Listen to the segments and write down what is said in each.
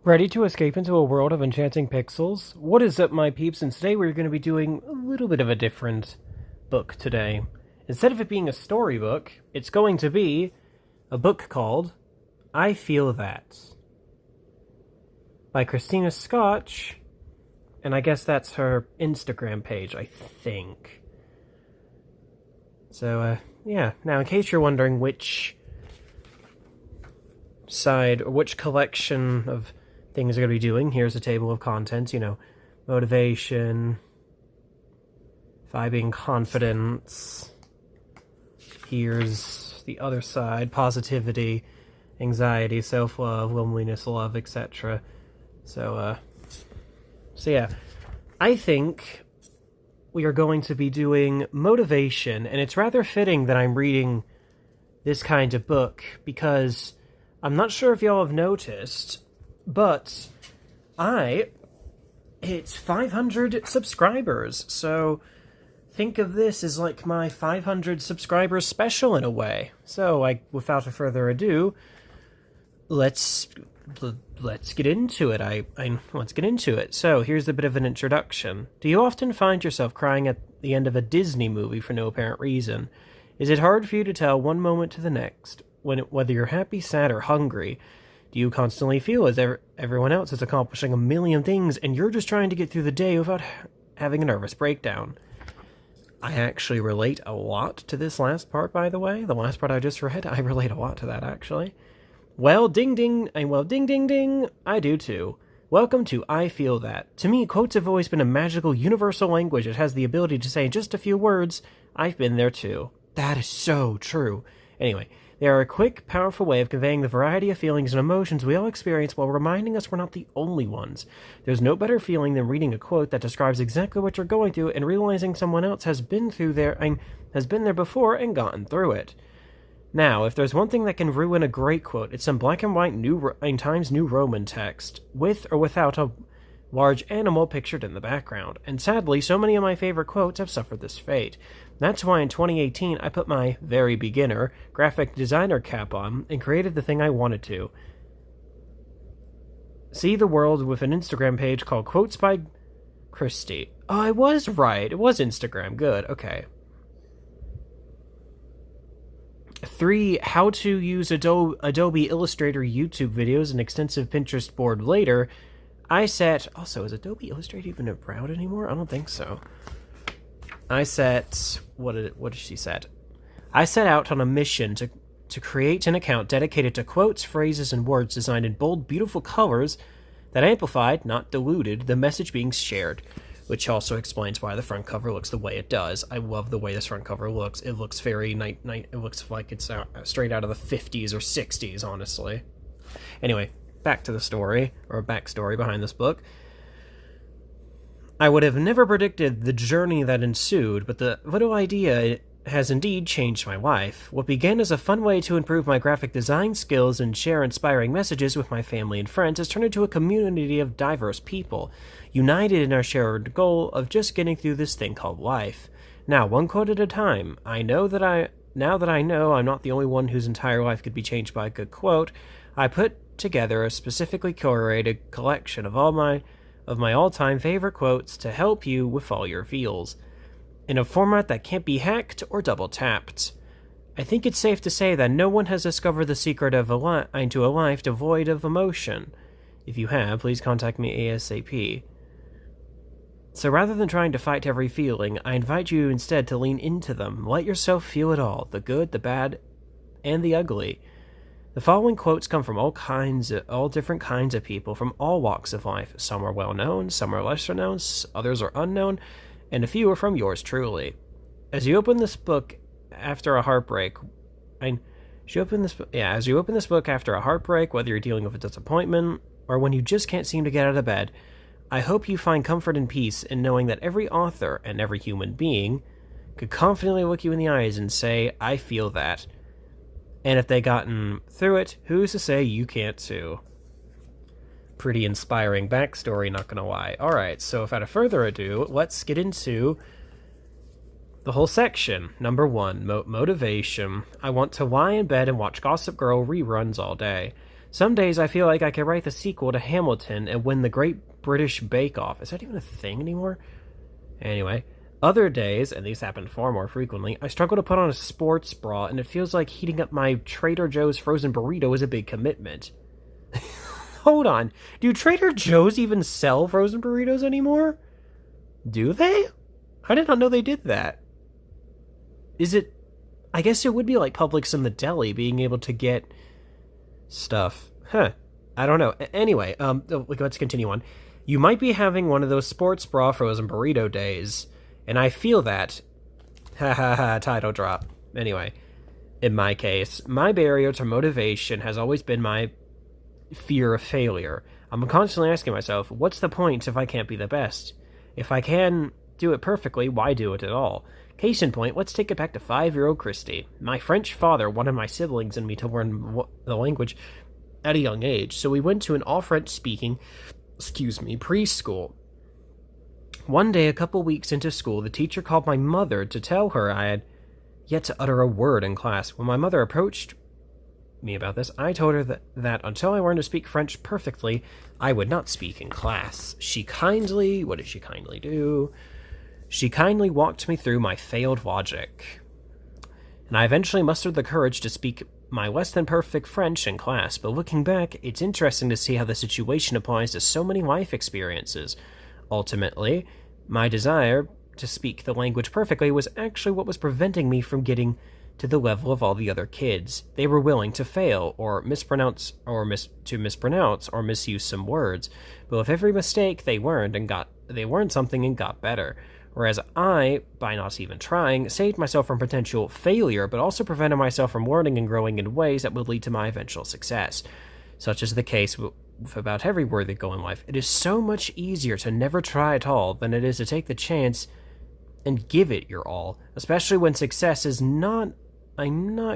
Ready to escape into a world of enchanting pixels? What is up, my peeps? And today we're going to be doing a little bit of a different book today. Instead of it being a storybook, it's going to be a book called I Feel That by Christina Scotch, and I guess that's her Instagram page, I think. So, yeah. Now, in case you're wondering which side, or which collection of things are going to be doing, here's a table of contents, motivation, vibing, confidence. Here's the other side, positivity, anxiety, self-love, loneliness, love, etc. So yeah, I think we are going to be doing motivation, and it's rather fitting that I'm reading this kind of book, because I'm not sure if y'all have noticed, but I hit 500 subscribers, so think of this as like my 500 subscribers special in a way. So, without further ado, let's get into it. Let's get into it. So, here's a bit of an introduction. Do you often find yourself crying at the end of a Disney movie for no apparent reason? Is it hard for you to tell one moment to the next, whether you're happy, sad, or hungry? Do you constantly feel as everyone else is accomplishing a million things and you're just trying to get through the day without having a nervous breakdown? I actually relate a lot to this last part, by the way. The last part I just read, I relate a lot to that, actually. Well, ding ding, ding ding ding, I do too. Welcome to I Feel That. To me, quotes have always been a magical, universal language that has the ability to say in just a few words, I've been there too. That is so true. Anyway, they are a quick, powerful way of conveying the variety of feelings and emotions we all experience while reminding us we're not the only ones. There's no better feeling than reading a quote that describes exactly what you're going through and realizing someone else has been there before and gotten through it. Now, if there's one thing that can ruin a great quote, it's some black and white Times New Roman text, with or without a large animal pictured in the background. And sadly, so many of my favorite quotes have suffered this fate. That's why in 2018, I put my very beginner graphic designer cap on and created the thing I wanted to. See the world with an Instagram page called Quotes by Christy. Oh, I was right. It was Instagram. Good. Okay. 3. How to use Adobe Illustrator YouTube videos and extensive Pinterest board later. Also, is Adobe Illustrator even around anymore? I don't think so. What did she set? I set out on a mission to create an account dedicated to quotes, phrases, and words designed in bold, beautiful colors that amplified, not diluted, the message being shared, which also explains why the front cover looks the way it does. I love the way this front cover looks. It looks very it looks like it's straight out of the 50s or 60s, honestly. Anyway, back to the story, or backstory behind this book. I would have never predicted the journey that ensued, but the little idea has indeed changed my life. What began as a fun way to improve my graphic design skills and share inspiring messages with my family and friends has turned into a community of diverse people, united in our shared goal of just getting through this thing called life. Now, one quote at a time. Now that I know I'm not the only one whose entire life could be changed by a good quote, I put together a specifically curated collection of my all-time favorite quotes to help you with all your feels, in a format that can't be hacked or double-tapped. I think it's safe to say that no one has discovered the secret into a life devoid of emotion. If you have, please contact me ASAP. So rather than trying to fight every feeling, I invite you instead to lean into them. Let yourself feel it all, the good, the bad, and the ugly. The following quotes come from all different kinds of people from all walks of life. Some are well known, some are lesser known, others are unknown, and a few are from yours truly. As you open this book after a heartbreak, whether you're dealing with a disappointment or when you just can't seem to get out of bed, I hope you find comfort and peace in knowing that every author and every human being could confidently look you in the eyes and say, I feel that. And if they gotten through it, who's to say you can't too? Pretty inspiring backstory, not gonna lie. Alright, so without further ado, let's get into the whole section. Number 1, motivation. I want to lie in bed and watch Gossip Girl reruns all day. Some days I feel like I could write the sequel to Hamilton and win the Great British Bake Off. Is that even a thing anymore? Anyway, other days, and these happen far more frequently, I struggle to put on a sports bra, and it feels like heating up my Trader Joe's frozen burrito is a big commitment. Hold on. Do Trader Joe's even sell frozen burritos anymore? Do they? I did not know they did that. Is it... I guess it would be like Publix in the deli, being able to get stuff. Huh. I don't know. Anyway, let's continue on. You might be having one of those sports bra frozen burrito days, and I feel that. Ha ha ha, title drop. Anyway, in my case, my barrier to motivation has always been my fear of failure. I'm constantly asking myself, what's the point if I can't be the best? If I can do it perfectly, why do it at all? Case in point, let's take it back to 5-year-old Christy. My French father wanted my siblings and me to learn the language at a young age, so we went to an all-French speaking, preschool. One day, a couple weeks into school, the teacher called my mother to tell her I had yet to utter a word in class. When my mother approached me about this, I told her that until I learned to speak French perfectly, I would not speak in class. What did she kindly do? She kindly walked me through my failed logic, and I eventually mustered the courage to speak my less than perfect French in class. But looking back, it's interesting to see how the situation applies to so many life experiences. Ultimately, my desire to speak the language perfectly was actually what was preventing me from getting to the level of all the other kids. They were willing to fail, or mispronounce, or misuse some words, but with every mistake they learned something and got better. Whereas I, by not even trying, saved myself from potential failure, but also prevented myself from learning and growing in ways that would lead to my eventual success. Such is the case with about every worthy goal in life. It is so much easier to never try at all than it is to take the chance and give it your all, especially when success is not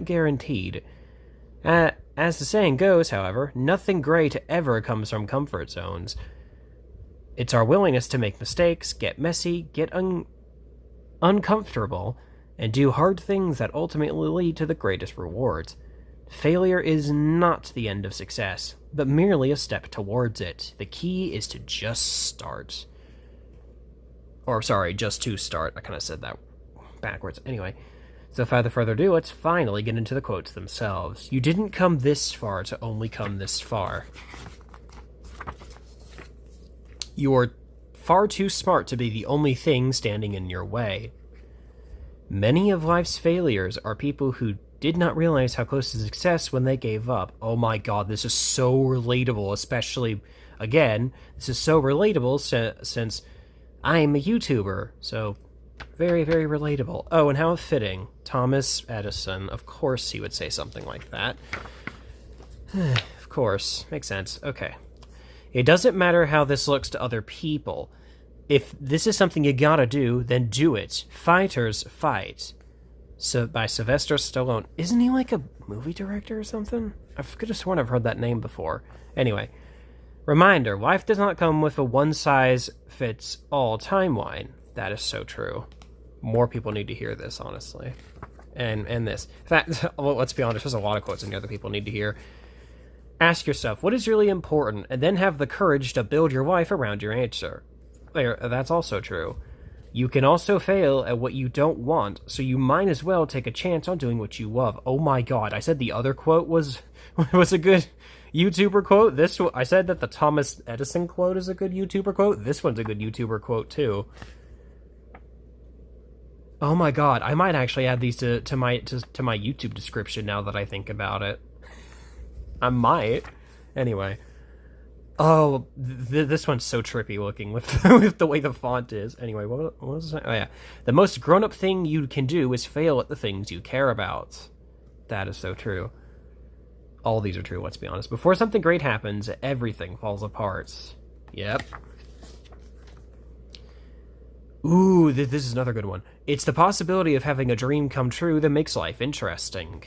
guaranteed. As the saying goes, however, nothing great ever comes from comfort zones. It's our willingness to make mistakes, get messy, get uncomfortable, and do hard things that ultimately lead to the greatest rewards. Failure is not the end of success, but merely a step towards it. The key is to just start. Just to start. I kind of said that backwards. Anyway, so without further ado, let's finally get into the quotes themselves. You didn't come this far to only come this far. You're far too smart to be the only thing standing in your way. Many of life's failures are people who did not realize how close to success when they gave up. Oh my god, this is so relatable, especially, again, this is so relatable since I'm a YouTuber, so very, very relatable. Oh, and how fitting. Thomas Edison, of course he would say something like that. Of course, makes sense. Okay. It doesn't matter how this looks to other people. If this is something you gotta do, then do it. Fighters fight. So by Sylvester Stallone. Isn't he like a movie director or something? I could have sworn I've heard that name before. Anyway. Reminder, life does not come with a one-size-fits-all timeline. That is so true. More people need to hear this, honestly. And this. In fact, well, let's be honest, there's a lot of quotes in here that people need to hear. Ask yourself, what is really important, and then have the courage to build your life around your answer. That's also true. You can also fail at what you don't want, so you might as well take a chance on doing what you love. Oh my god, I said the other quote was a good YouTuber quote. I said that the Thomas Edison quote is a good YouTuber quote. This one's a good YouTuber quote, too. Oh my god, I might actually add these to my YouTube description now that I think about it. I might. Anyway. Oh, this one's so trippy looking with with the way the font is. Anyway, what was I saying? Oh yeah. The most grown-up thing you can do is fail at the things you care about. That is so true. All these are true, let's be honest. Before something great happens, everything falls apart. Yep. Ooh, this is another good one. It's the possibility of having a dream come true that makes life interesting.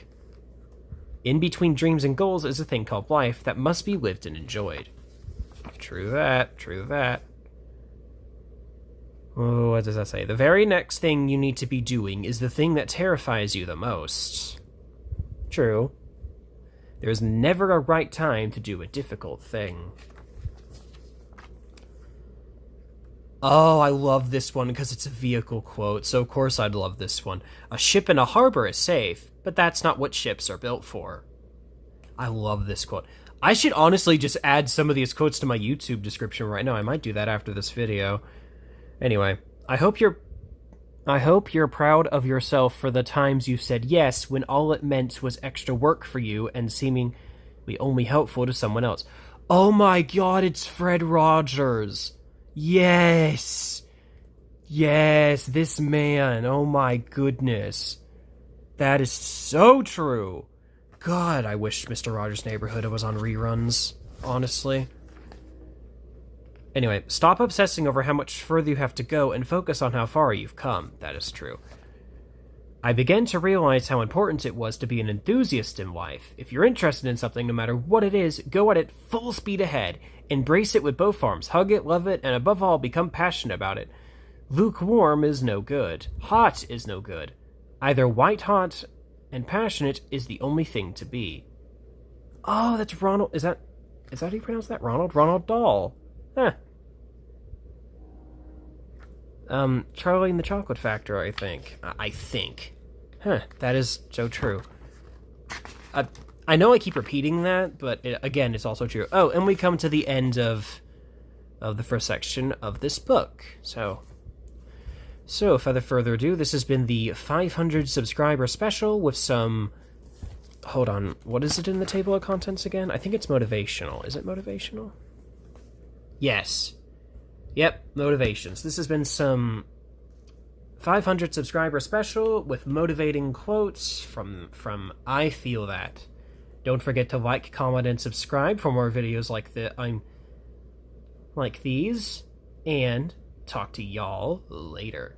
In between dreams and goals is a thing called life that must be lived and enjoyed. True that, true that. Oh, what does that say? The very next thing you need to be doing is the thing that terrifies you the most. True. There's never a right time to do a difficult thing. Oh, I love this one because it's a vehicle quote, so of course I'd love this one. A ship in a harbor is safe, but that's not what ships are built for. I love this quote. I should honestly just add some of these quotes to my YouTube description right now. I might do that after this video. Anyway, I hope you're proud of yourself for the times you said yes when all it meant was extra work for you and seemingly only helpful to someone else. Oh my god, it's Fred Rogers. Yes. Yes, this man. Oh my goodness. That is so true. God, I wish Mr. Rogers' Neighborhood was on reruns, honestly. Anyway, stop obsessing over how much further you have to go and focus on how far you've come. That is true. I began to realize how important it was to be an enthusiast in life. If you're interested in something, no matter what it is, go at it full speed ahead. Embrace it with both arms. Hug it, love it, and above all, become passionate about it. Lukewarm is no good. Hot is no good. Either white-hot and passionate is the only thing to be. Oh, that's Ronald. Is that how you pronounce that? Ronald Dahl. Huh. Charlie and the Chocolate Factory, I think. I think. Huh, that is so true. I know I keep repeating that, but again, it's also true. Oh, and we come to the end of the first section of this book. So without further ado, this has been the 500 subscriber special with some... Hold on, what is it in the table of contents again? I think it's motivational. Is it motivational? Yes. Yep, motivations. This has been some 500 subscriber special with motivating quotes from I Feel That. Don't forget to like, comment, and subscribe for more videos like these, and talk to y'all later.